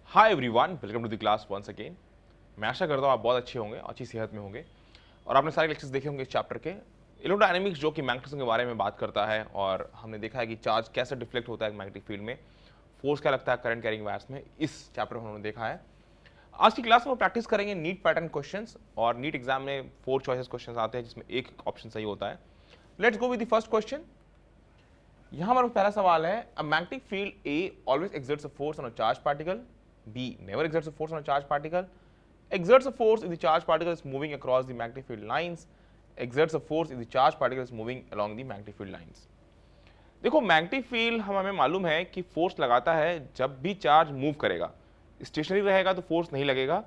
Hi everyone, welcome to the class once again. मैं आशा करता हूँ आप बहुत अच्छे होंगे, अच्छी सेहत में होंगे और आपने सारे लेक्चर्स देखे होंगे इस चैप्टर के। इलेक्ट्रोडायनेमिक्स जो कि मैग्नेटिज्म के बारे में बात करता है और हमने देखा है कि चार्ज कैसे डिफ्लेक्ट होता है मैग्नेटिक फील्ड में, फोर्स क्या लगता है करंट कैरिंग वायर्स में, इस चैप्टर में हमने देखा है। आज की क्लास में प्रैक्टिस करेंगे नीट पैटर्न क्वेश्चंस और नीट एग्जाम में 4 चॉइसेस क्वेश्चंस आते हैं जिसमें एक ऑप्शन सही होता है। Let's go with the first question. यहां हमारा पहला सवाल है, a magnetic field a always exerts a force on a charge particle, B never exerts a force on a charged particle, exerts a force if the charged particle is moving across the magnetic field lines, exerts a force if the charged particle is moving along the magnetic field lines। देखो magnetic field हमें मालूम है कि force लगाता है जब भी charge move करेगा। स्टेशनरी रहेगा तो फोर्स नहीं लगेगा।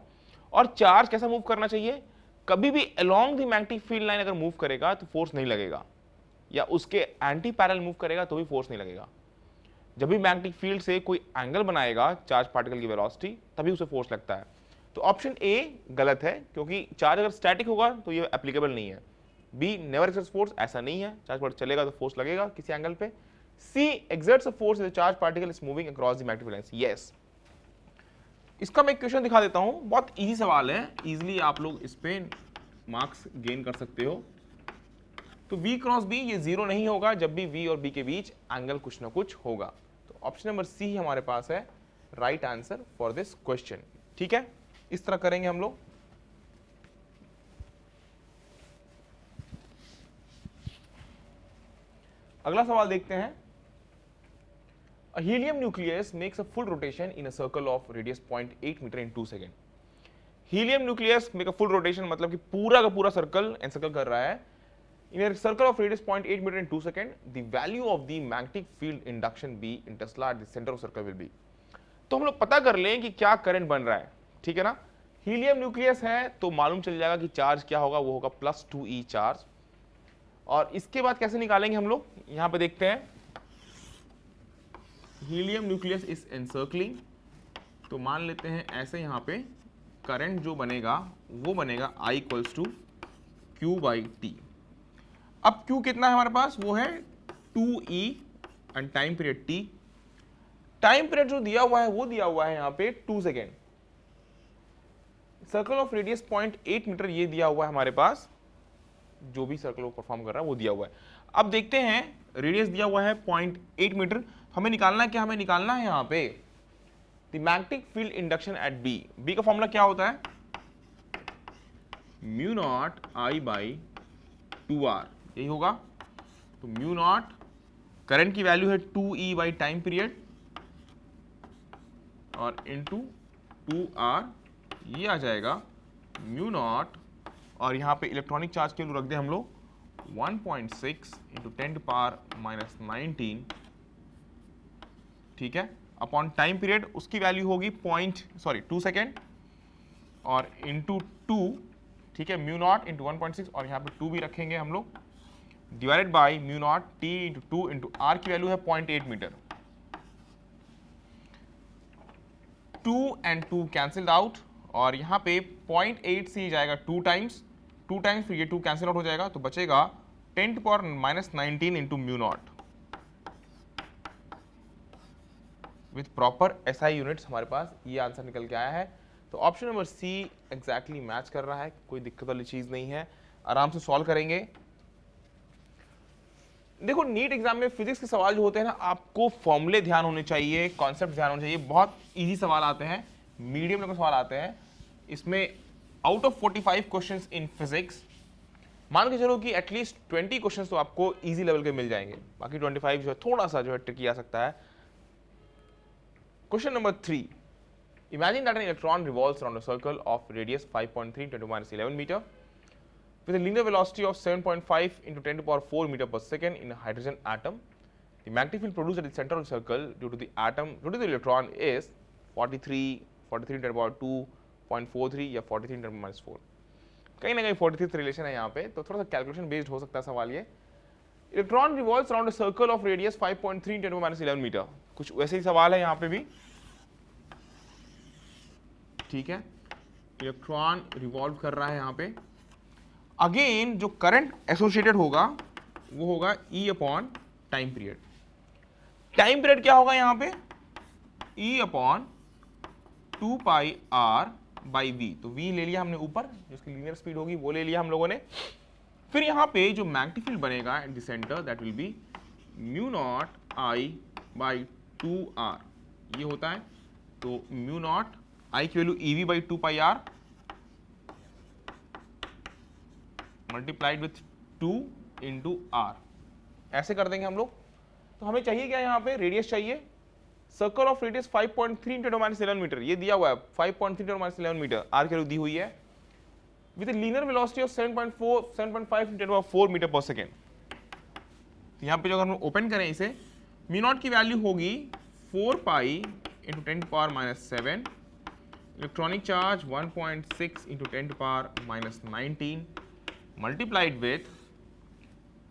और चार्ज कैसा मूव करना चाहिए, कभी भी along the magnetic field line अगर मूव करेगा तो फोर्स नहीं लगेगा, या उसके एंटी पैरेलल मूव करेगा तो भी फोर्स नहीं लगेगा। जब भी मैग्नेटिक फील्ड से कोई एंगल बनाएगा चार्ज पार्टिकल की वेलोसिटी, तभी उसे फोर्स लगता है। तो ऑप्शन ए गलत है, क्योंकि चार्ज अगर स्टैटिक होगा तो ये एप्लीकेबल नहीं है। बी नेवर एक्सर्ट्स फोर्स, ऐसा नहीं है, चार्ज पार्टिकल चलेगा तो फोर्स लगेगा किसी एंगल पे। C exerts a force if the charge particle is moving across the magnetic lines. Yes, इसका मैं क्वेश्चन दिखा देता हूं, बहुत इजी सवाल है, इजीली आप लोग इस पे मार्क्स गेन कर सकते हो। तो V क्रॉस B ये जीरो नहीं होगा जब भी V और B के बीच एंगल कुछ ना कुछ होगा। तो ऑप्शन नंबर सी ही हमारे पास है right answer for this question. ठीक है, इस तरह करेंगे हम लोग। अगला सवाल देखते हैं। A helium nucleus makes a full rotation in a circle of radius 0.8 meter in 2 seconds. Helium nucleus make a full rotation मतलब कि पूरा का पूरा सर्कल एनसर्कल कर रहा है in a circle of radius 0.8 meter in 2 seconds. The value of the magnetic field induction B in Tesla at the center of circle will be। तो हम लोग पता कर लें कि क्या करंट बन रहा है। ठीक है ना, हीलियम न्यूक्लियस है तो मालूम चल जाएगा कि चार्ज क्या होगा, वो होगा +2e चार्ज। और इसके बाद कैसे निकालेंगे हम लोग, यहां पे देखते हैं। हीलियम न्यूक्लियस इज एनसर्कलिंग, तो मान लेते हैं ऐसे, यहां पे करंट जो बनेगा वो बनेगा I = Q/T। अब Q कितना है हमारे पास, वो है 2e and time period T। Time period जो दिया हुआ है वो दिया हुआ है यहाँ पे 2 second. Circle of radius 0.8 metre ये दिया हुआ है हमारे पास, जो भी सर्कल परफॉर्म कर रहा है वो दिया हुआ है। अब देखते हैं, रेडियस दिया हुआ है 0.8 मीटर, हमें निकालना है क्या, हमें निकालना है यहाँ पे the magnetic field induction eight B। B का फॉर्मूला क्या होता है, μ0I/2R, यही होगा। तो μ0 करंट की वैल्यू है 2e टाइम पीरियड और इनटू 2R, ये आ जाएगा μ0। और यहाँ पे इलेक्ट्रॉनिक चार्ज के लिए रख दे हम लोग 1.6 × 10⁻⁻19, ठीक है, अपॉन टाइम पीरियड, उसकी वैल्यू होगी 2 सेकेंड और इनटू 2, ठीक है, μ0 × 1.6 और यहाँ पे 2 भी रखेंगे हम लोग, डिवाइडेड बाई μ0 T × 2 × R की वैल्यू है 0.8 मीटर। 2 and 2 कैंसिल्ड आउट और यहाँ पे 0.8 से जाएगा 2 टाइम्स, फिर ये 2 कैंसिल आउट हो जाएगा, तो बचेगा 10⁻⁻19 × μ0 विथ प्रॉपर SI यूनिट्स। हमारे पास ये आंसर निकल के आया है। तो option number C exactly match कर रहा है, कोई दिक्कत वाली चीज नहीं है, आराम से सॉल्व करेंगे। देखो नीट एग्जाम में फिजिक्स के सवाल जो होते हैं ना, आपको फॉर्मूले ध्यान होने चाहिए, कॉन्सेप्ट ध्यान होने चाहिए। बहुत इजी सवाल आते हैं, मीडियम लेवल के सवाल आते हैं। इसमें out of 45 questions in physics, मान के चलो कि एटलीस्ट 20 क्वेश्चंस तो आपको इजी लेवल के मिल जाएंगे, बाकी 25 जो है थोड़ा सा जो है ट्रिकी आ सकता है। Question number 3, imagine that an electron revolves around a circle of radius 5.3 × 10⁻11 metre with a linear velocity of 7.5 × 10⁴ meter per second in a hydrogen atom. The magnetic field produced at the center of the circle due to the electron is 43 × 10⁻2.43 या 43 × 10⁻4। कहीं ना कहीं 43 relation है यहाँ पे, तो थोड़ा सा कैलकुलेशन बेस्ड हो सकता है सवाल ये। Electron revolves around a circle of radius 5.3 × 10⁻11 metre, कुछ वैसे ही सवाल है यहाँ पे भी। ठीक है, इलेक्ट्रॉन रिवॉल्व कर रहा है यहाँ पे। अगेन जो करंट एसोसिएटेड होगा वो होगा E upon time period. Time period क्या होगा यहाँ पे, E upon 2 pi R by V. तो v ले लिया हमने ऊपर, जिसकी लीनियर स्पीड होगी वो ले लिया हम लोगों ने। फिर यहाँ पे जो मैग्नेटिक फील्ड बनेगा at the centre that will be mu not I by 2r, ये होता है। तो म्यू नॉट आई की value EV by 2 pi R multiplied with 2 into R, ऐसे कर देंगे हम लोग। तो हमें चाहिए क्या यहाँ पे, रेडियस चाहिए। Circle of radius 5.3 into 10⁻11 metre, ये दिया हुआ है 5.3 इंटू 10⁻11 मीटर, आर की वैल्यू दी हुई है, with linear velocity of 7.5 into 4 metre per second. तो यहाँ पे जो अगर हम ओपन करें इसे, म्यू नॉट की वैल्यू होगी 4 pi into 10⁻⁷, electronic charge 1.6 into 10⁻⁻19 multiplied with,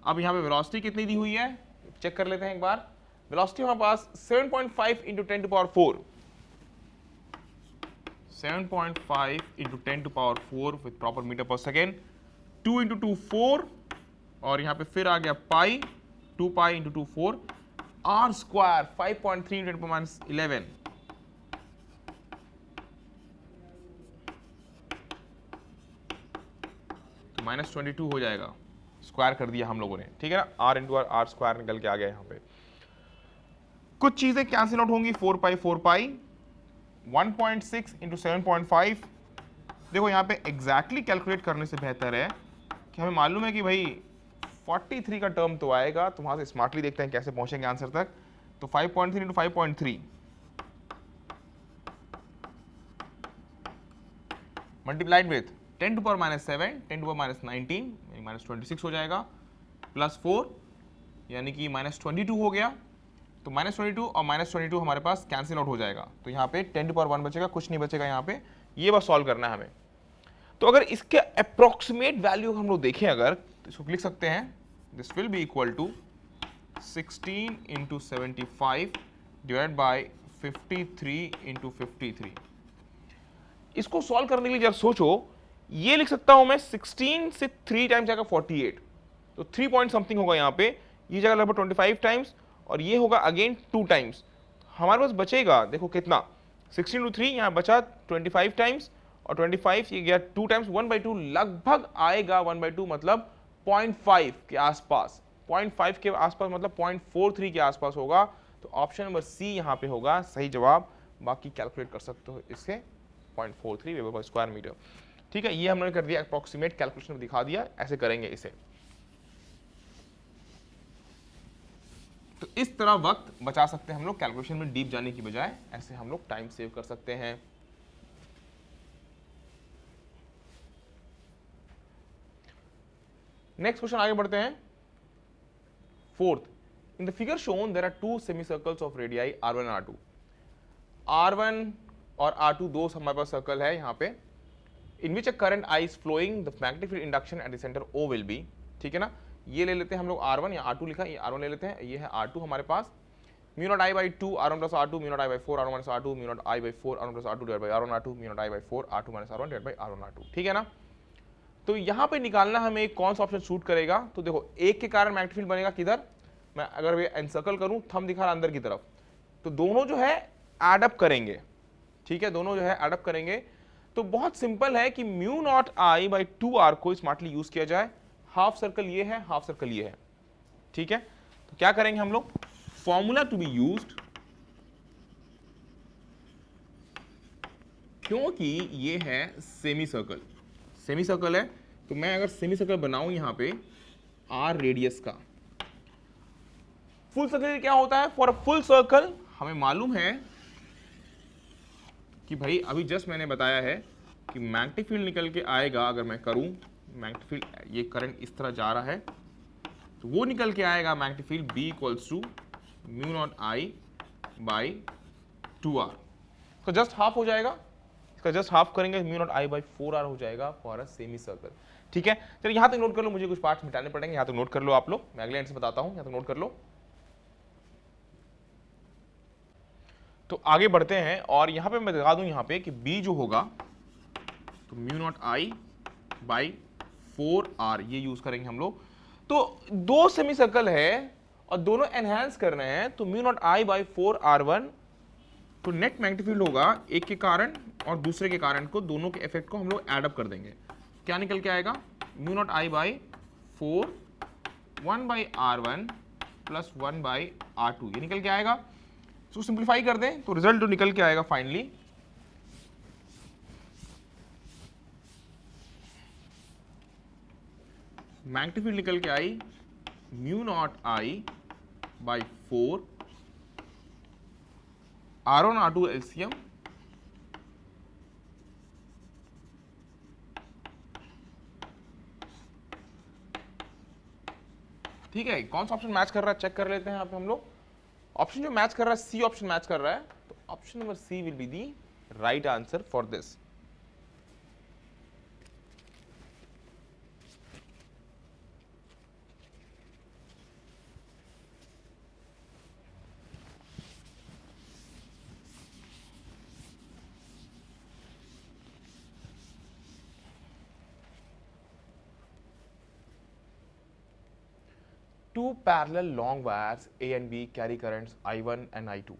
अब यहाँ पे वेलोसिटी कितनी दी हुई है चेक कर लेते हैं एक बार। वेलोसिटी हमारे पास 7.5 into 10⁻⁴, 7.5 into 10⁻⁴ with proper metre per second, 2 into 2 4, और यहाँ पे फिर आ गया pi, 2 pi into 2 4, R square 5.3 into 10⁻11, तो -22 हो जाएगा, स्क्वायर कर दिया हम लोगों ने, ठीक है ना। आर इंटू आर स्क्वायर निकल के आ गया यहाँ पे। कुछ चीजें कैंसिल आउट होंगी, 4 पाई 1.6 इंटू 7.5। देखो यहाँ पे एग्जैक्टली कैलकुलेट करने से बेहतर है कि हमें मालूम है कि भाई 43 का टर्म तो आएगा, तो वहां से स्मार्टली देखते हैं कैसे पहुंचेंगे आंसर तक। तो 5.3 इंटू 5.3 मल्टीप्लाइड विथ 10⁻⁷, 10⁻⁻19 -26 हो जाएगा, प्लस 4 यानी कि -22 हो गया। तो -22 और -22 हमारे पास कैंसिल आउट हो जाएगा, तो यहाँ पे 10⁻1 बचेगा, कुछ नहीं बचेगा यहाँ पे। ये बस सॉल्व करना है हमें। तो अगर इसके अप्रोक्सीमेट वैल्यू हम लोग देखें अगर, तो इसको लिख सकते हैं, this will be equal to 16 into 75 divide by 53 into 53। इसको सॉल्व करने के लिए जब सोचो, ये लिख सकता हूं मैं 16 से 3 टाइम्स जाएगा 48, तो 3 पॉइंट समथिंग होगा यहाँ पे, ये जाएगा लगभग 25 टाइम्स, और ये होगा अगेन 2 टाइम्स। हमारे पास बचेगा देखो कितना, 16 to 3 यहाँ बचा 25 टाइम्स, और 25 ये गया 2 टाइम्स, 1/2 लगभग आएगा, 1/2 मतलब 0.5 के आसपास, 0.5 के आसपास मतलब 0.43 के आसपास होगा। तो ऑप्शन नंबर सी यहाँ पे होगा सही जवाब। बाकी कैलकुलेट कर सकते हो इससे 0.43 वेबर पर स्क्वायर मीटर, ठीक है। ये हमने कर दिया, अप्रोक्सीमेट कैलकुलेशन में दिखा दिया, ऐसे करेंगे इसे। तो इस तरह वक्त बचा सकते हैं हम लोग, कैलकुलेशन में डीप जाने की बजाय ऐसे हम लोग टाइम सेव कर सकते हैं। नेक्स्ट क्वेश्चन आगे बढ़ते हैं। Fourth, in the figure shown there are 2 semicircles of radii R1 और R2। R1 और R2 दो हमारे पास सर्कल है यहाँ पे, in which a current I is flowing, the magnetic field induction at the center O will be, ठीक है ना। ये ले लेते हैं हम लोग R1, या R2 लिखा, ये R1 ले लेते हैं, ये है R2 हमारे पास। Mu not I by 2 R1 plus R2, mu not I by 4 R1 minus R2, mu not I by 4 R1 plus R2 divided by R1 R2, mu not I by 4 R2 minus R1 divided by R1 R2, ठीक है ना। तो यहाँ पे निकालना हमें कौन सा ऑप्शन सूट करेगा। तो देखो, एक के कारण मैग्नेटिक फील्ड बनेगा किधर, मैं अगर ये एनसर्कल करूं, थंब दिखा रहा अंदर की तरफ, तो दोनों जो है एड अप करेंगे, ठीक है, दोनों जो है एड अप करेंगे। तो बहुत सिंपल है कि mu naught I by 2R को स्मार्टली यूज किया जाए। हाफ सर्कल ये है, हाफ सर्कल ये है, ठीक है। तो क्या करेंगे हम लोग, फॉर्मूला टू बी यूज्ड, क्योंकि ये है सेमी सर्कल, सेमी सर्कल है, तो मैं अगर सेमी सर्कल बनाऊं यहां पे R रेडियस का, फुल सर्कल क्या होता है, फॉर अ फुल सर्कल हमें मालूम है कि भाई अभी जस्ट मैंने बताया है कि मैग्नेटिक फील्ड निकल के आएगा, अगर मैं करूं मैग्नेटिक फील्ड, ये करंट इस तरह जा रहा है, तो वो निकल के आएगा magnetic field B equals to mu not I by 2R। तो जस्ट हाफ हो जाएगा, इसका जस्ट हाफ करेंगे, mu not I by 4R हो जाएगा फॉर अ सेमी सर्कल, ठीक है। चलिए यहाँ तक नोट कर लो, मुझे कुछ पार्ट्स मिटाने पड़ेंगे, यहाँ तक नोट कर लो आप लोग, मैं अगले एंड से बताता हूँ, यहाँ तक नोट कर लो। तो आगे बढ़ते हैं, और यहाँ पे मैं दिखा दूं यहाँ पे कि B जो होगा, तो mu not I by 4R ये यूज करेंगे हम लोग। तो दो सेमी सर्कल है और दोनों एनहांस कर रहे हैं, तो mu not I by 4R1 तो नेट मैग्नेटिक फील्ड होगा एक के कारण और दूसरे के कारण को, दोनों के इफेक्ट को हम लोग एड अप कर देंगे। क्या निकल के आएगा? Mu not I by 4 1 by R1 plus 1 by R2, ये निकल के आएगा। सो सिंप्लीफाई कर दें तो रिजल्ट जो निकल के आएगा फाइनली, मैग्नेटिक फील्ड निकल के I mu not I by 4 R1 R2 LCM ठीक है। कौन सा ऑप्शन मैच कर रहा है चेक कर लेते हैं यहाँ पे हम लोग। ऑप्शन जो मैच कर रहा है सी ऑप्शन मैच कर रहा है, तो option number C will be the right answer for this. Two parallel long wires A and B carry currents I1 and I2.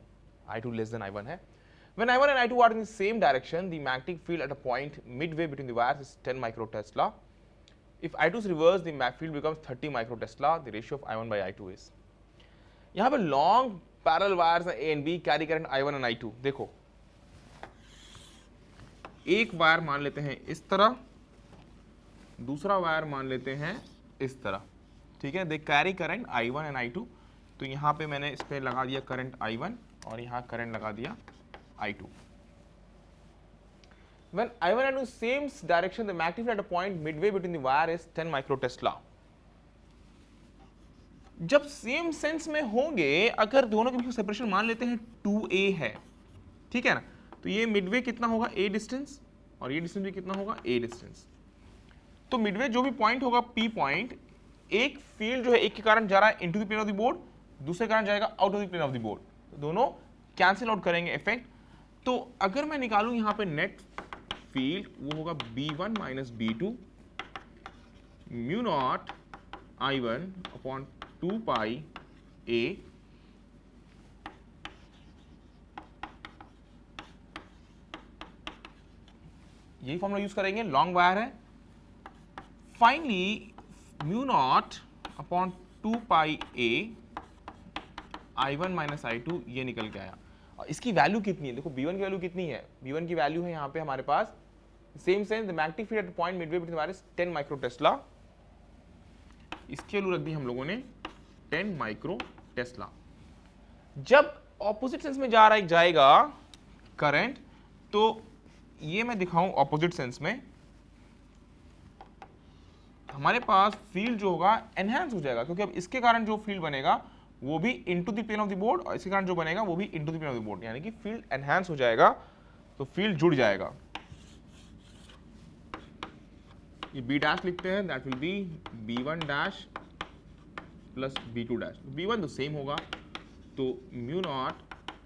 I2 less than I1 है. When I1 and I2 are in the same direction, the magnetic field at a point midway between the wires is 10 microtesla. If I2 is reversed, the magnetic field becomes 30 microtesla. The ratio of I1 by I2 is. यहाँ पे long parallel wires हैं A and B carry current I1 and I2. देखो, एक wire मान लेते हैं इस तरह, दूसरा वायर मान लेते हैं इस तरह, ठीक है। They carry current I1 and I2, तो यहाँ पे मैंने इस पे लगा दिया करंट I1 और यहाँ करंट लगा दिया I2। When I1 and I2 same direction, the magnetic field at a point midway between the wire is 10 microtesla. जब सेम सेंस में होंगे, अगर दोनों के बीच में सेपरेशन मान लेते हैं 2a है, ठीक है ना, तो ये मिडवे कितना होगा a डिस्टेंस और ये डिस्टेंस भी कितना होगा a डिस्टेंस। तो मिडवे जो भी पॉइंट होगा p पॉइंट, एक फील्ड जो है एक के कारण जा रहा है into the plane of the board, दूसरे कारण जाएगा out of the plane of the board, तो दोनों कैंसिल आउट करेंगे इफेक्ट। तो अगर मैं निकालूं यहाँ पे नेट फील्ड, वो होगा B1 minus B2 mu naught I1 upon 2 pi A यही फॉर्मूला यूज करेंगे, लॉन्ग वायर है। Finally mu not upon 2 pi A I1 minus I2 ये निकल के आया। और इसकी वैल्यू कितनी है? देखो B1 की वैल्यू कितनी है? B1 की वैल्यू है यहाँ पे हमारे पास same sense the magnetic field at point midway between wires 10 microtesla. इसकी वैल्यू रख दी हम लोगों ने 10 माइक्रोटेस्ला। जब ऑपोजिट सेंस में जा रहा है जाएगा करंट, तो ये मैं दिखाऊं ऑपोजिट सेंस में, हमारे पास फील्ड जो होगा एनहांस हो जाएगा, क्योंकि अब इसके कारण जो फील्ड बनेगा वो भी into the plane of the board और इसके कारण जो बनेगा वो भी into the plane of the board, यानी कि फील्ड एनहांस हो जाएगा, तो फील्ड जुड़ जाएगा। ये बी डैश लिखते हैं, that will B B1 dash plus B2 dash. B1 तो सेम होगा, तो mu not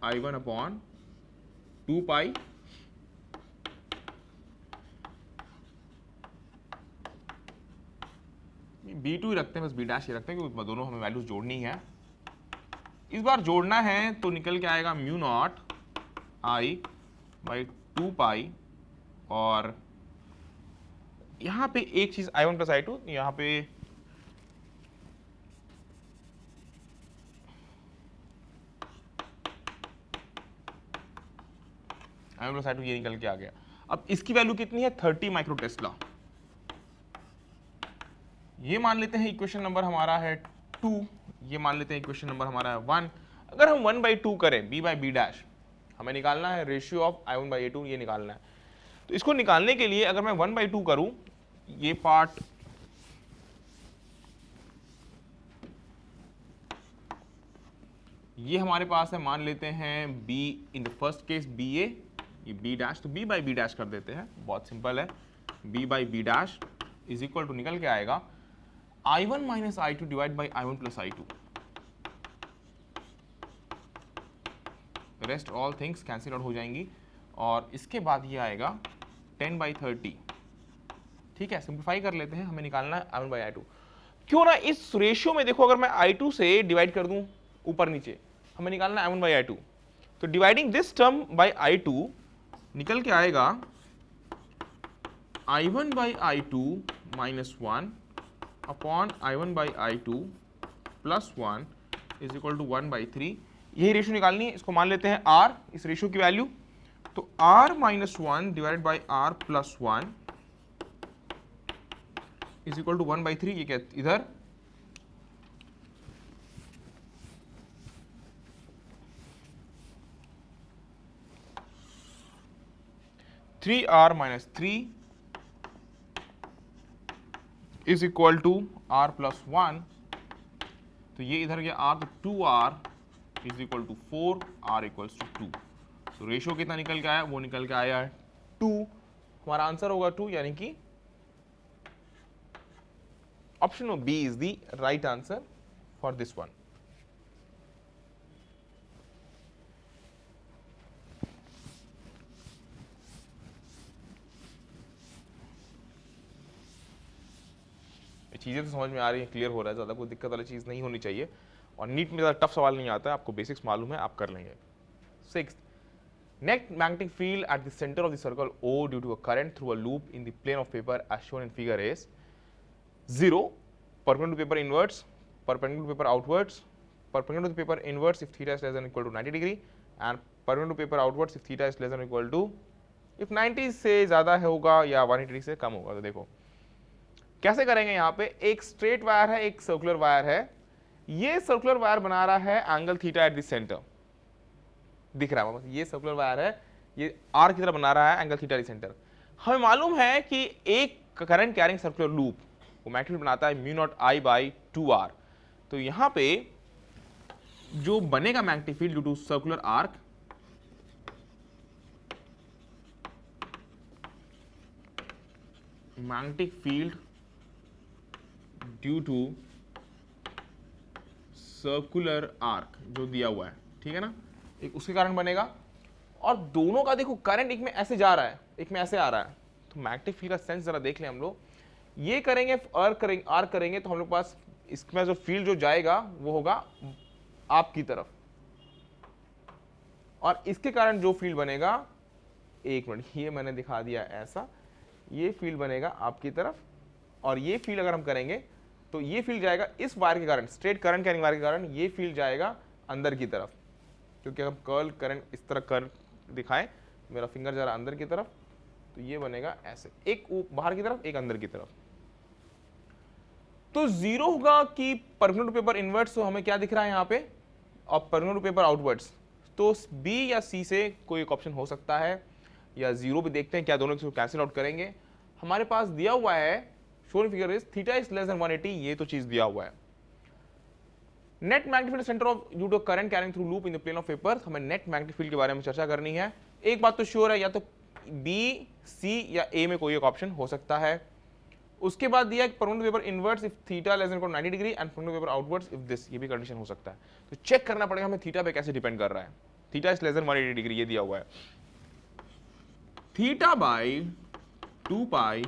I1 upon 2 pi B2 ही रखते हैं, बस B डैश ही रखते हैं क्योंकि दोनों हमें वैल्यूज जोड़नी है। इस बार जोड़ना है तो निकल के आएगा म्यू नॉट I बाई 2 पाई, और यहाँ पे एक चीज I1 प्लस I2, यहाँ पे I1 प्लस I2 ये निकल के आ गया। अब इसकी वैल्यू कितनी है? 30 माइक्रोटेस्ला। ये मान लेते हैं इक्वेशन नंबर हमारा है 2, ये मान लेते हैं इक्वेशन नंबर हमारा है 1। अगर हम 1/2 करें B बाई B डैश, हमें निकालना है ratio of I1 by A2, ये निकालना है। तो इसको निकालने के लिए अगर मैं 1/2 करूं, ये पार्ट ये हमारे पास है, मान लेते हैं B in the first case BA, ये B डैश, तो B बाई B डैश कर देते हैं, बहुत सिंपल है। B by B dash is equal to निकल के आएगा I1 minus I2 divide by I1 plus I2। Rest all things cancel out हो जाएंगी, और इसके बाद ये आएगा 10/30। ठीक है, सिंप्लीफाई कर लेते हैं, हमें निकालना है I1 बाई I2। क्यों ना इस रेशियो में देखो, अगर मैं I2 से डिवाइड कर दूं ऊपर नीचे, हमें निकालना है I1 बाई I2, तो dividing this term by I2 निकल के आएगा I1 by I2 minus 1 upon I1 by I2 plus 1 is equal to 1/3। यही रेशियो निकालनी है, इसको मान लेते हैं R, इस रेशियो की वैल्यू। तो R minus 1 divided by R plus 1 is equal to 1/3। ये क्या इधर 3R minus 3 is equal to R plus 1। तो ये इधर गया R, तो 2R is equal to 4, R equals to 2। तो रेशियो कितना निकल के आया, वो निकल के आया 2। हमारा आंसर होगा 2, यानी कि option B is the right answer for this one. चीज़ें तो समझ में आ रही है, क्लियर हो रहा है, ज़्यादा कोई दिक्कत वाली चीज़ नहीं होनी चाहिए। और नीट में ज़्यादा टफ सवाल नहीं आता है, आपको बेसिक्स मालूम है, आप कर लेंगे। 6th, net magnetic field at the center of the circle O due to a current through a loop in the plane of paper as shown in figure is 0, perpendicular to paper inwards, perpendicular to paper outwards, perpendicular to paper inwards if theta is less than or equal to 90 degree, and perpendicular to paper outwards if theta is less than or equal to, if 90 से ज़्यादा होगा या 180 degree से कम होगा। तो देखो कैसे करेंगे, यहाँ पे एक स्ट्रेट वायर है, एक सर्कुलर वायर है। ये सर्कुलर वायर बना रहा है angle theta eight the centre, दिख रहा है, ये सर्कुलर वायर है, ये आर की तरह बना रहा है angle theta eight the centre. हमें मालूम है कि एक करंट कैरिंग सर्कुलर लूप वो मैग्नेटिक बनाता है mu not I by 2R। तो यहाँ पे जो बनेगा magnetic field due to circular arc, magnetic field due to circular arc जो दिया हुआ है, ठीक है ना, एक उसके कारण बनेगा। और दोनों का देखो करंट एक में ऐसे जा रहा है, एक में ऐसे आ रहा है। तो मैग्नेटिक फील्ड का सेंस जरा देख लें हम लोग। ये करेंगे आर्क करेंगे तो हम लोग पास इसमें जो फील्ड जो जाएगा वो होगा आपकी तरफ, और इसके कारण जो फील्ड बनेगा, एक मिनट, ये मैंने दिखा दिया ऐसा, ये फील्ड बनेगा आपकी तरफ, और ये फील्ड अगर हम करेंगे तो ये फील्ड जाएगा इस वायर के कारण, स्ट्रेट करंट कैरिंग वायर के कारण ये फील्ड जाएगा अंदर की तरफ। क्योंकि हम कर्ल करंट इस तरह कर दिखाएं, मेरा फिंगर जा रहा अंदर की तरफ, तो ये बनेगा ऐसे, एक बाहर की तरफ एक अंदर की तरफ। तो जीरो होगा कि परपेंडिकुलर टू पेपर इनवर्ट्स, तो हमें क्या दिख रहा है यहाँ पे, और परपेंडिकुलर टू पेपर आउटवर्ड्स। तो बी या सी से कोई एक ऑप्शन हो सकता है, या जीरो भी देखते हैं क्या दोनों को कैंसिल आउट करेंगे। हमारे पास दिया हुआ है shown figure is theta is less than 180, ये तो चीज दिया हुआ है। Net magnetic field centre of due to current carrying through loop in the plane of paper. हमें नेट मैग्नेटिक फील्ड के बारे में चर्चा करनी है। एक बात तो श्योर है, या तो बी, सी या ए में कोई एक ऑप्शन हो सकता है। उसके बाद दिया perpendicular paper inverts if theta less than 90 degree and perpendicular paper outwards if this, ये भी कंडीशन हो सकता है। तो चेक करना पड़ेगा हमें थीटा पे कैसे डिपेंड कर रहा है। Theta is less than 180 degree ये दिया हुआ है, theta by 2 pi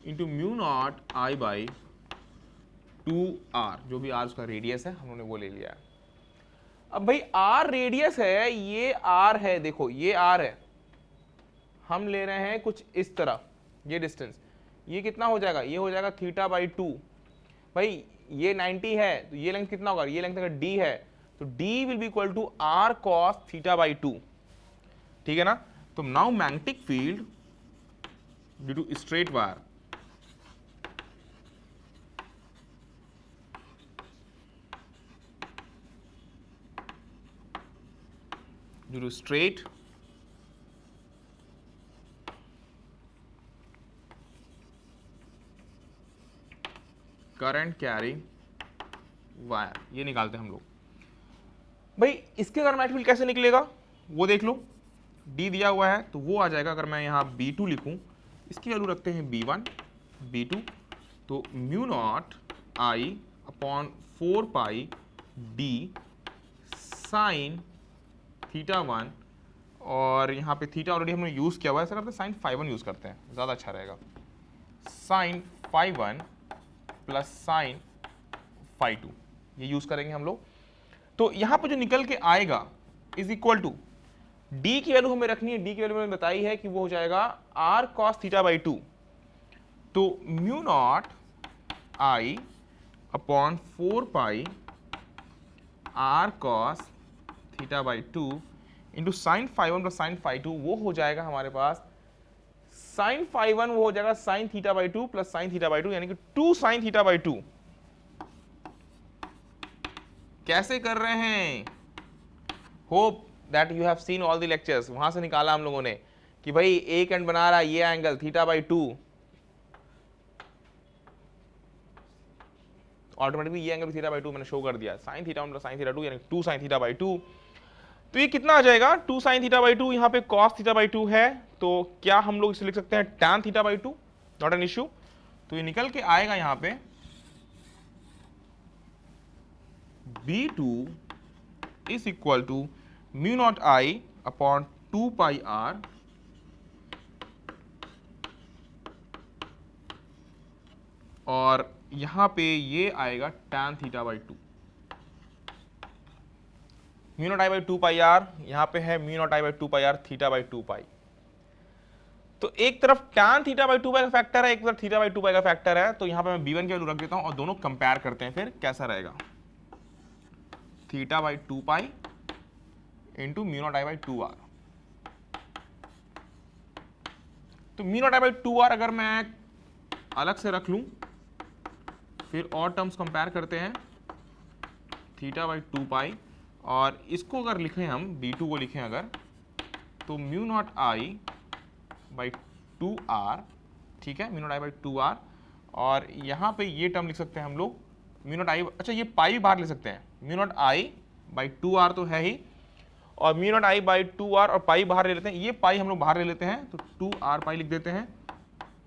into mu not I by 2R, जो भी R उसका रेडियस है हमने वो ले लिया है। अब भाई R रेडियस है, ये R है, देखो ये R है, हम ले रहे हैं कुछ इस तरह, ये डिस्टेंस, ये कितना हो जाएगा, ये हो जाएगा थीटा बाई 2। भाई ये 90 है तो ये लेंथ कितना होगा, ये लेंथ अगर D है तो D will be equal to R cos theta by 2, ठीक है ना। तो now magnetic field due to straight wire due to straight current carrying wire, ये निकालते हैं हम लोग। भाई इसके कारण मैग्नेटिक फील्ड कैसे निकलेगा वो देख लो। D दिया हुआ है तो वो आ जाएगा, अगर मैं यहाँ B2 लिखूं, इसकी वैल्यू रखते हैं B1 B2, तो mu not I upon 4 pi D sine theta 1, और यहाँ पे थीटा ऑलरेडी हमने यूज़ किया हुआ है, ऐसा करते हैं साइन फाई 1 यूज़ करते हैं, ज़्यादा अच्छा रहेगा। Sine phi 1 plus sine phi 2 ये यूज़ करेंगे हम लोग। तो यहाँ पे जो निकल के आएगा इज इक्वल टू डी की वैल्यू हमें रखनी है, डी की वैल्यू मैंने बताई है कि वो हो जाएगा r cos theta by two. तो mu not I upon 4 pi r cos theta by two into sine phi one plus sine phi two, वो हो जाएगा हमारे पास साइन फाई वन, वो हो जाएगा sine theta by two plus sine theta by to, यानी कि 2 साइन थीटा बाई टू। कैसे कर रहे हैं? Hope that you have seen all the lectures. वहां से निकाला हम लोगों ने कि भाई एक एंड बना रहा है ये angle theta by to, automatically ये एंगल थीटा बाई टू मैंने शो कर दिया, sine theta plus sine theta two यानी 2 साइन थीटा बाई टू। तो ये कितना आ जाएगा 2 साइन थीटा बाई टू, यहाँ पे कॉस थीटा बाई टू है, तो क्या हम लोग इसे लिख सकते हैं tan theta by two, not an issue. तो ये निकल के आएगा यहाँ पे B2 is equal to mu not I upon 2 pi R और यहां पे ये आएगा tan theta by two. Mu not I by 2 pi R, यहां पे है mu not I by 2 pi R theta by 2 pi. तो एक तरफ tan थीटा बाई 2 पाई का फैक्टर है, एक तरफ थीटा बाई 2 पाई का फैक्टर है, तो यहां पे मैं B1 की वैल्यू रख देता हूं और दोनों कंपेयर करते हैं, फिर कैसा रहेगा theta by 2 pi into mu not I by 2 are. तो mu not I by 2 r अगर मैं अलग से रख लूं, फिर और टर्म्स कंपेयर करते हैं थीटा बाई 2 पाई, और इसको अगर लिखें हम B2 को लिखें अगर, तो mu not I by 2 R, ठीक है, mu not I by 2 R, और यहाँ पे ये टर्म लिख सकते हैं हम लोग म्यू नॉट आई, अच्छा ये पाई भी बाहर ले सकते हैं, mu not I by 2 are तो है ही, और mu not I by 2 R और पाई बाहर ले लेते हैं, ये पाई हम लोग बाहर ले लेते हैं, तो 2 आर पाई लिख देते हैं,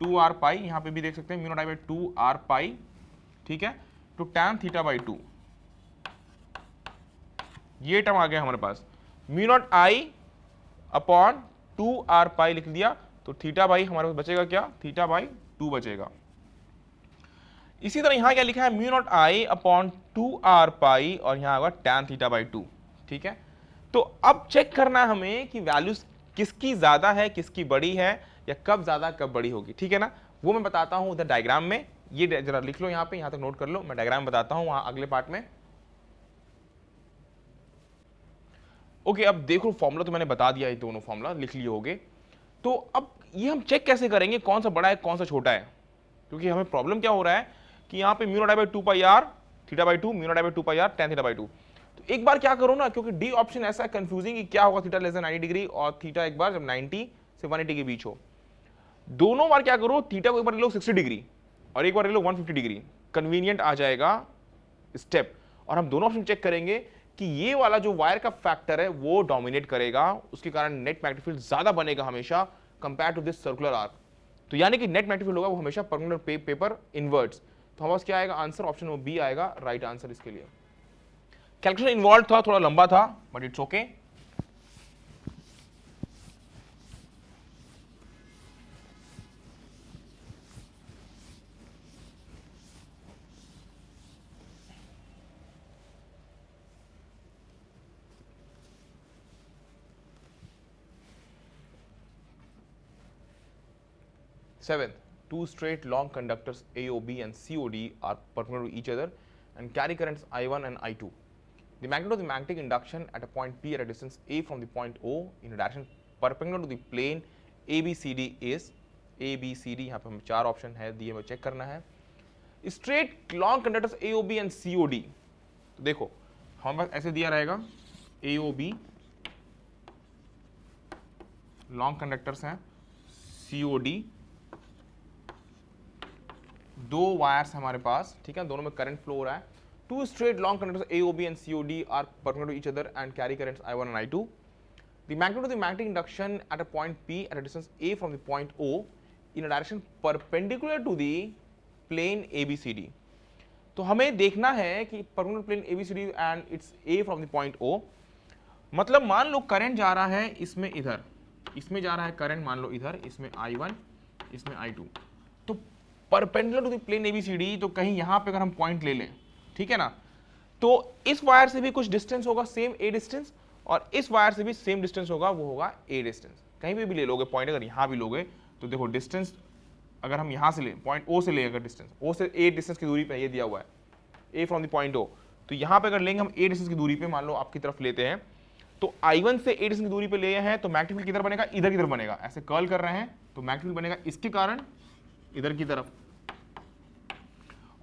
2 आर पाई, यहाँ पे भी देख सकते हैं mu not I by 2 are pi, ठीक है, तो टैन थीटा बाई टू, ये टर्म आ गया हमारे पास, mu not I upon 2 are pi लिख दिया, तो थीटा बाई हमारे पास बचेगा क्या, थीटा बाई 2 बचेगा। इसी तरह यहां क्या लिखा है mu not I upon 2 are pi और यहां होगा टैन थीटा बाई 2, ठीक है। तो अब चेक करना है हमें कि वैल्यूज किसकी ज्यादा है किसकी बड़ी है, या कब ज्यादा कब बड़ी होगी, ठीक है ना, वो मैं बताता हूं उधर डायग्राम में, ये जरा लिख लो यहाँ पे, यहाँ तक नोट कर लो, मैं डायग्राम बताता हूं वहां अगले पार्ट में। ओके, अब देखो फॉर्मूला तो मैंने बता दिया, ये दोनों फॉर्मूला लिख लिए होगे। तो अब ये हम चेक कैसे करेंगे कौन सा बड़ा है कौन सा छोटा है, क्योंकि हमें प्रॉब्लम क्या हो रहा है कि यहाँ पे mu not I by 2 pi R theta by 2, mu not I by 2 pi R tan theta by 2। तो एक बार क्या करो ना, क्योंकि डी ऑप्शन ऐसा है कंफ्यूजिंग कि क्या होगा थीटा लेस देन 90 डिग्री और थीटा एक बार जब 90 से 180 के बीच हो, दोनों बार क्या करो, थीटा को एक बार ले लो 60 डिग्री और एक बार ले लो 150 डिग्री, कन्वीनियंट आ जाएगा स्टेप, और हम दोनों ऑप्शन चेक करेंगे कि ये वाला जो वायर का फैक्टर है वो डोमिनेट करेगा, उसके कारण नेट मैग्नेटिक फील्ड ज्यादा बनेगा हमेशा compare to this circular arc. तो यानी कि नेट मैग्नेटिक फील्ड होगा वो हमेशा परपेंडिकुलर पेपर इनवर्ट्स। तो हमारे पास क्या आएगा आंसर, ऑप्शन वो बी आएगा राइट आंसर इसके लिए। कैलकुलेशन इन्वॉल्व था, थोड़ा लंबा था, but it's okay. Seventh, two straight long conductors AOB and COD are perpendicular to each other and carry currents I1 and I2. The magnitude of the magnetic induction at a point P at a distance A from the point O in a direction perpendicular to the plane ABCD is ABCD, यहाँ पे हमें 4 option है दिए, हमें check करना है। Straight long conductors AOB and COD, तो देखो हमारे पास ऐसे दिया रहेगा AOB लॉन्ग कंडक्टर्स हैं, COD दो वायर्स हमारे पास, ठीक है, दोनों में करंट फ्लो हो रहा है। Two straight long conductors AOB and COD are perpendicular to each other and carry currents I1 and I2. The magnitude of the magnetic induction at a point P at a distance A from the point O in a direction perpendicular to the plane ABCD. तो हमें देखना है कि perpendicular plane ABCD and it's A from the point O, मतलब मान लो current जा रहा है इसमें इधर, इसमें जा रहा है करंट मान लो इधर, इसमें I1 इसमें I2, तो perpendicular to the plane ABCD, तो कहीं यहां पे अगर हम पॉइंट ले लें, ठीक है ना, तो इस वायर से भी कुछ डिस्टेंस होगा सेम A डिस्टेंस, और इस वायर से भी सेम डिस्टेंस होगा, वो होगा ए डिस्टेंस। कहीं पे भी ले लोगे पॉइंट, अगर यहाँ भी लोगे तो देखो डिस्टेंस अगर हम यहाँ से ले, पॉइंट ओ से ले, अगर डिस्टेंस ओ से ए डिस्टेंस की दूरी पे ये दिया हुआ है ए फ्रॉम द पॉइंट ओ, तो यहाँ पे अगर लेंगे हम ए डिस्टेंस की दूरी पे, मान लो आपकी तरफ लेते हैं, तो I1 से ए डिस्टेंस की दूरी पे लिए हैं, तो मैग्नेटिक फील्ड किधर बनेगा, इधर की तरफ बनेगा। ऐसे कर्ल कर रहे हैं तो मैग्नेटिक फील्ड बनेगा इसके कारण इधर की तरफ,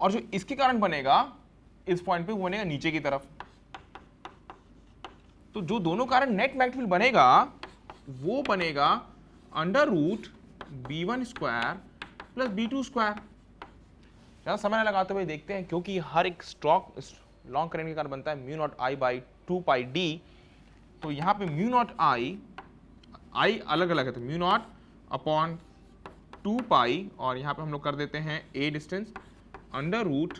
और जो इसके कारण बनेगा इस पॉइंट पे वो बनेगा नीचे की तरफ। तो जो दोनों कारण नेट मैग्नेटिक फील्ड बनेगा वो बनेगा under root b1 square plus b2 square. ज़्यादा समय न लगाते हुए देखते हैं, क्योंकि हर एक स्ट्रोक लॉन्ग करंट के कारण बनता है mu not I by 2 pi D. तो यहाँ पे म्यू नॉट आई अलग अलग है, तो म्यू नॉट अपॉन 2 पाई, और यहाँ पे हम लोग कर देते हैं a distance under root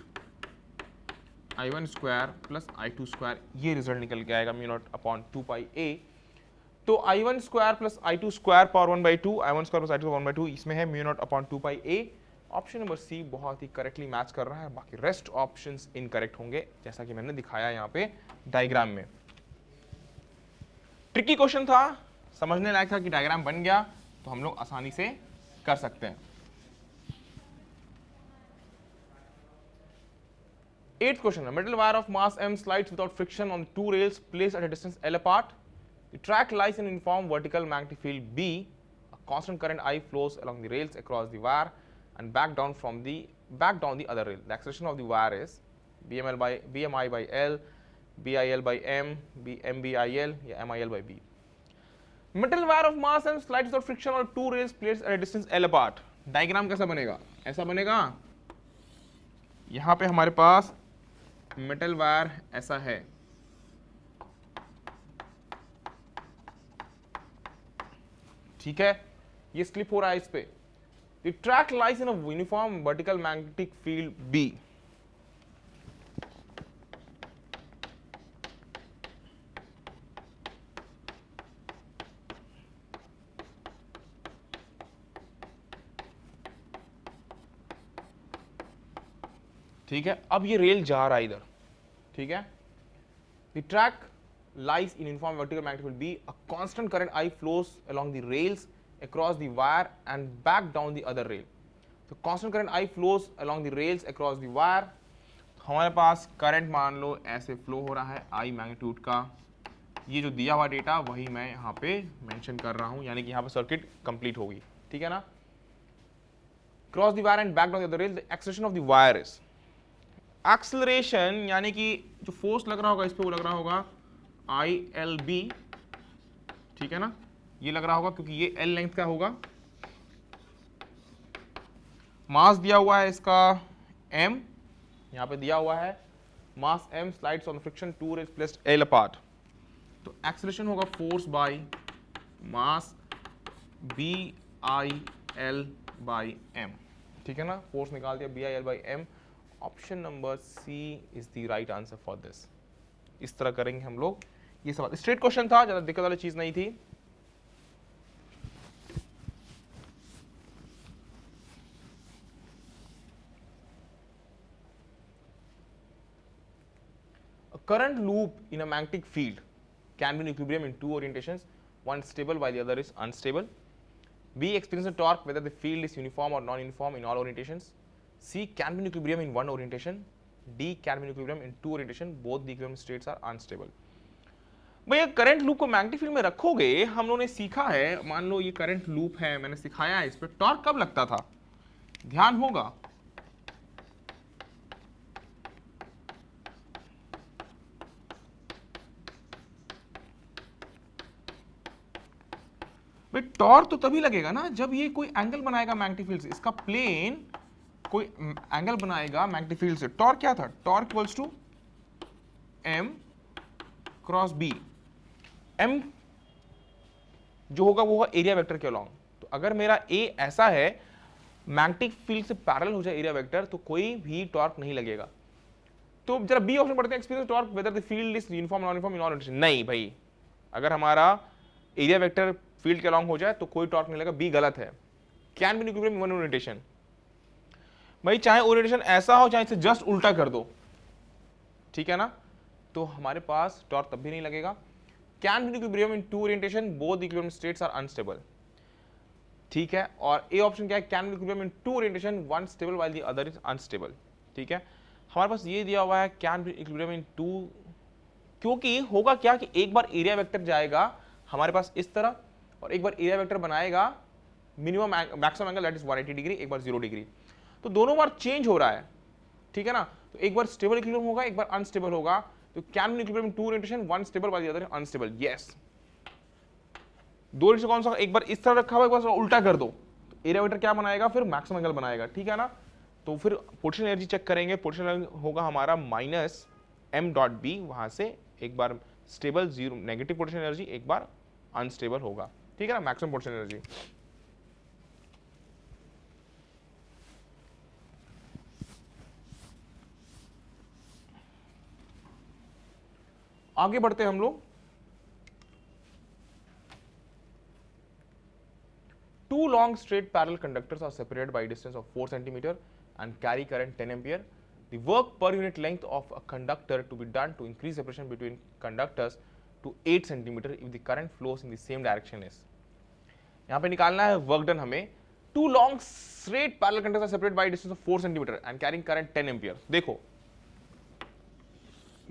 I1 square plus I2 square. ये रिजल्ट निकल के आएगा mu not upon 2 pi a. तो I1 square plus I2 square power 1/2, I1 square plus I2 power 1/2, इसमें है mu not upon 2 pi a. Option number C बहुत ही correctly match कर रहा है, बाकी रेस्ट ऑप्शंस इनकरेक्ट होंगे, जैसा कि मैंने दिखाया यहाँ पे डायग्राम में। ट्रिकी क्वेश्चन था, समझने लायक था कि डायग्राम बन गया तो हम लोग आसानी से कर सकते हैं। 8th question, a metal wire of mass m slides without friction on 2 rails placed at a distance L apart. The track lies in uniform vertical magnetic field B. A constant current I flows along the rails across the wire and back down the other rail. The acceleration of the wire is BMI by L, BIL by M, MBIL या MIL by B. Metal wire of mass m slides without friction on 2 rails placed at a distance L apart. Diagram कैसा बनेगा, ऐसा बनेगा। यहाँ पे हमारे पास metal wire ऐसा है, ठीक है, ये स्लिप हो रहा है इस पे। The track lies in a uniform vertical magnetic field B. ठीक है, अब ये रेल जा रहा है इधर, ठीक है। The track lies in uniform vertical magnetic field B. A constant current I flows along the rails across the wire and back down the other rail. So constant current I flows along the rails across the wire. हमारे पास current मान लो ऐसे flow हो रहा है I magnitude का। ये जो दिया हुआ डेटा वही मैं यहाँ पे मेंशन कर रहा हूँ, यानी कि यहाँ पे सर्किट कंप्लीट होगी, ठीक है ना। Cross the wire and back down the other rail, the acceleration of the wire is, acceleration यानी कि जो फोर्स लग रहा होगा इस पे वो लग रहा होगा ILB, ठीक है ना, ये लग रहा होगा क्योंकि ये L लेंथ का होगा। मास दिया हुआ है इसका M, यहाँ पे दिया हुआ है mass M slides on friction 2 rails placed L apart, तो एक्सेलरेशन होगा force by mass BIL by M, ठीक है ना, फोर्स निकाल दिया BIL by M। Option number C is the right answer for this. इस तरह करेंगे हम लोग ये सवाल। स्ट्रेट क्वेश्चन था, ज्यादा दिक्कत वाली चीज नहीं थी। A current loop in a magnetic field can be in equilibrium in two orientations, one is stable while the other is unstable. B experiences a torque whether the field is uniform or non-uniform in all orientations. C can be in equilibrium in one orientation. D can be in equilibrium in two orientation, both the equilibrium states are unstable. भैया current loop को magnetic field में रखोगे, हम लोगों ने सीखा है, मान लो ये करंट लूप है, मैंने सिखाया है, इस पे टॉर्क कब लगता था, ध्यान होगा, भाई टॉर्क तो तभी लगेगा ना जब ये कोई एंगल बनाएगा मैग्नेटिक फील्ड से, इसका प्लेन कोई एंगल बनाएगा मैग्नेटिक फील्ड से। टॉर्क क्या था, torque equals to M cross B। M जो होगा वो होगा एरिया वेक्टर के अलॉन्ग। तो अगर मेरा A ऐसा है, मैग्नेटिक फील्ड से पैरेलल हो जाए एरिया वेक्टर, तो कोई भी टॉर्क नहीं लगेगा। तो जरा बी ऑप्शन पढ़ते हैं, experience torque whether the field is uniform non uniform in all orientation. नहीं भाई, अगर हमारा एरिया वेक्टर फील्ड के अलॉन्ग हो जाए तो कोई टॉर्क नहीं लगेगा, बी गलत है। Can be equilibrium in one orientation, भाई चाहे ओरिएंटेशन ऐसा हो चाहे इसे जस्ट उल्टा कर दो, ठीक है ना, तो हमारे पास टॉर्क तब भी नहीं लगेगा। Can be equilibrium in two orientation, both equilibrium states are unstable. ठीक है, और ए ऑप्शन क्या है, can be equilibrium in two orientation, one stable while the other is unstable. ठीक है, हमारे पास ये दिया हुआ है can be equilibrium in two, क्योंकि होगा क्या कि एक बार एरिया वेक्टर जाएगा हमारे पास इस तरह, और एक बार एरिया वेक्टर बनाएगा minimum maximum angle that is 180 degree, एक बार 0 डिग्री, तो दोनों बार चेंज हो रहा है। ठीक है ना, तो एक बार स्टेबल इक्विलिब्रियम होगा, एक बार अनस्टेबल होगा, तो can be equilibrium in two orientation, one stable while the other unstable. Yes, दो ओरिएंटेशन कौन सा, एक बार इस तरह रखा हुआ, एक बार उल्टा कर दो, तो एरिया वेक्टर क्या बनाएगा, फिर मैक्सिमम एंगल बनाएगा। ठीक है ना, तो फिर पोटेंशियल एनर्जी चेक करेंगे, पोटेंशियल एनर्जी होगा हमारा माइनस m डॉट बी, वहां से एक बार stable zero negative potential energy, एक बार अनस्टेबल होगा। ठीक है ना, मैक्सिमम पोटेंशियल एनर्जी। आगे बढ़ते हैं हम लोग। Two long straight parallel conductors are separated by a distance of 4 cm and carry current 10 ampere. The work per unit length of a conductor to be done to increase separation between conductors to 8 cm if the current flows in the same direction is. यहाँ पे निकालना है work done हमें। Two long straight parallel conductors are separated by a distance of 4 cm and carrying current 10 ampere. देखो,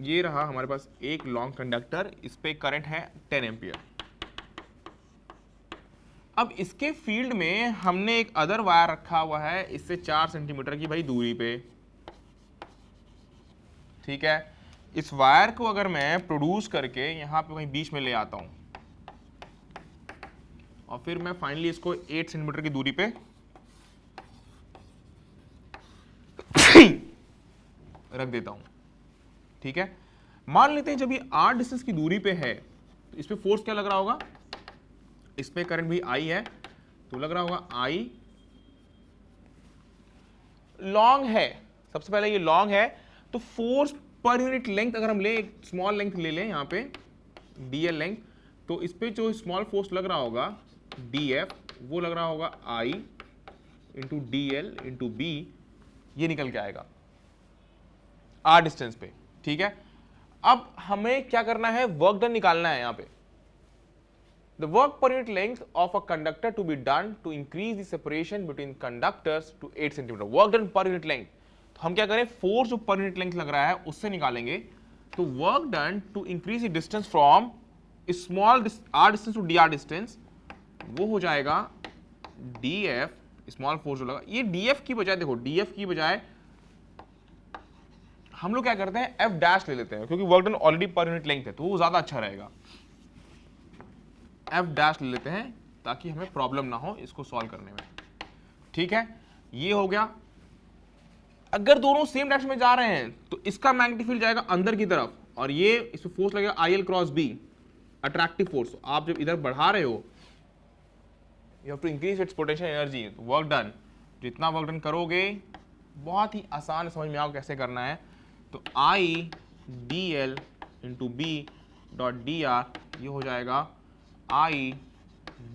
ये रहा हमारे पास एक लॉन्ग कंडक्टर, इस पे करंट है 10 एम्पियर। अब इसके फील्ड में हमने एक अदर वायर रखा हुआ है इससे 4 सेंटीमीटर की भाई दूरी पे। ठीक है, इस वायर को अगर मैं प्रोड्यूस करके यहां पे कहीं बीच में ले आता हूं और फिर मैं फाइनली इसको 8 सेंटीमीटर की दूरी पे रख देता हूं। ठीक है, मान लेते हैं जब ये 8 डिस्टेंस की दूरी पे है तो इस पे फोर्स क्या लग रहा होगा, इस पे करंट भी आई है तो लग रहा होगा आई। लॉन्ग है, सबसे पहले ये लॉन्ग है तो फोर्स पर यूनिट लेंथ अगर हम ले, एक स्मॉल लेंथ ले लें यहाँ पे dl लेंथ, तो इस पे जो स्मॉल फोर्स लग रहा होगा df, वो लग रहा होगा i into dl into b, ये निकल के आएगा r डिस्टेंस पे। ठीक है, अब हमें क्या करना है, वर्क डन निकालना है यहाँ पे। The work per unit length of a conductor to be done to increase the separation between conductors to 8 cm. Work done per unit length. तो हम क्या करें, फोर्स जो पर यूनिट लेंथ लग रहा है उससे निकालेंगे। तो work done to increase the distance from small r distance to dr distance, वो हो जाएगा df, स्मॉल फोर्स जो लगा, ये df की बजाय देखो, df की बजाय हम लोग क्या करते हैं f डैश ले लेते हैं, क्योंकि वर्क डन ऑलरेडी पर यूनिट लेंथ है तो वो ज्यादा अच्छा रहेगा। f डैश ले लेते हैं ताकि हमें प्रॉब्लम ना हो इसको सॉल्व करने में। ठीक है, ये हो गया। अगर दोनों सेम डायरेक्शन में जा रहे हैं तो इसका मैग्नेटिक फील्ड जाएगा अंदर की तरफ और ये इस पे फोर्स लगेगा IL cross B, attractive force. आप जब इधर बढ़ा रहे हो, you have to increase its potential energy. Work done, जितना वर्क डन करोगे बहुत ही आसान समझ में आओ कैसे करना है। तो I dl into B dot dr, ये हो जाएगा I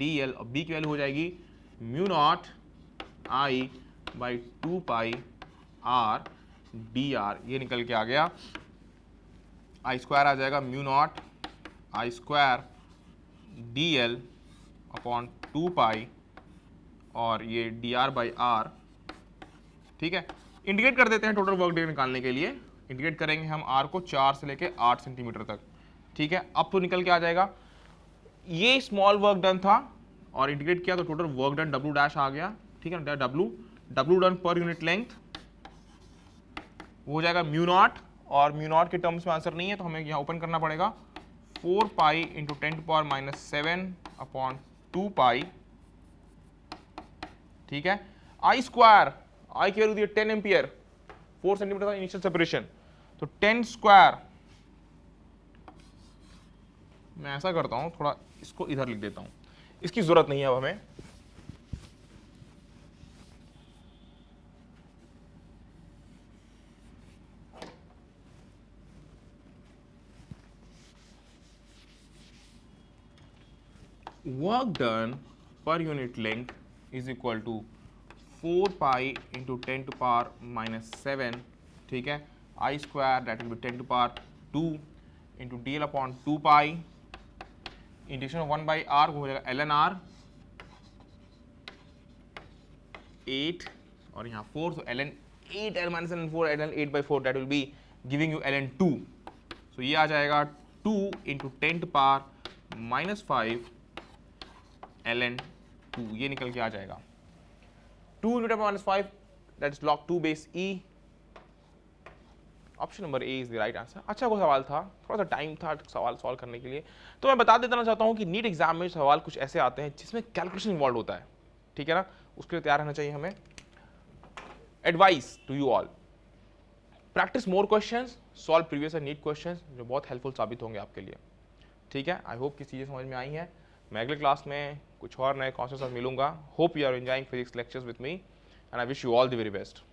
dl और B की वैल्यू हो जाएगी mu naught I by 2 pi R dr, ये निकल के आ गया। I स्क्वायर आ जाएगा mu not I square dl upon 2 पाई और ये dr बाई r। ठीक है, इंडिकेट कर देते हैं टोटल वर्क डन निकालने के लिए। इंडिकेट करेंगे हम r को 4 से लेके 8 सेंटीमीटर तक। ठीक है, अब तो निकल के आ जाएगा, ये स्मॉल वर्क डन था और इंटीग्रेट किया तो total work done W dash आ गया। ठीक है, W done per unit length वो हो जाएगा म्यू नॉट, और म्यू नॉट के टर्म्स में आंसर नहीं है तो हमें यहाँ ओपन करना पड़ेगा 4 पाई इंटू 10⁻⁷ अपॉन 2 पाई। ठीक है, I स्क्वायर, I की वैल्यू दी 10 एम्पियर, 4 सेंटीमीटर था इनिशियल सेपरेशन, तो 10 स्क्वायर, मैं ऐसा करता हूं थोड़ा इसको इधर लिख देता हूं, इसकी जरूरत नहीं है अब हमें। Work done per unit length is equal to 4 pi into 10⁻⁷। ठीक है, I square that will be 10⁻² into dl upon 2 pi integration of 1 by r हो जाएगा ln r 8 और यहाँ 4, so ln 8 l minus ln 4 ln 8 by 4 that will be giving you ln 2. so ये आ जाएगा 2 into 10 to power minus 5 ln 2, ये निकल के आ जाएगा 2 into 10 power minus 5, that is log 2 base e. Option number A is the right answer. अच्छा वो सवाल था, थोड़ा सा टाइम था सवाल सॉल्व करने के लिए, तो मैं बता देना चाहता हूँ कि नीट एग्जाम में सवाल कुछ ऐसे आते हैं जिसमें कैलकुलेशन इन्वॉल्व होता है, ठीक है ना, उसके लिए तैयार रहना चाहिए हमें। Advice to you all, practice more questions, solve previous and NEET questions, जो बहुत हेल्पफुल साबित होंगे आपके लिए, ठीक है। आई होप कि चीज़ें समझ में आई हैं। मैं अगले क्लास में कुछ और नए कॉन्सेप्ट्स साथ मिलूंगा। Hope you are enjoying physics lectures with me and I wish you all the very best.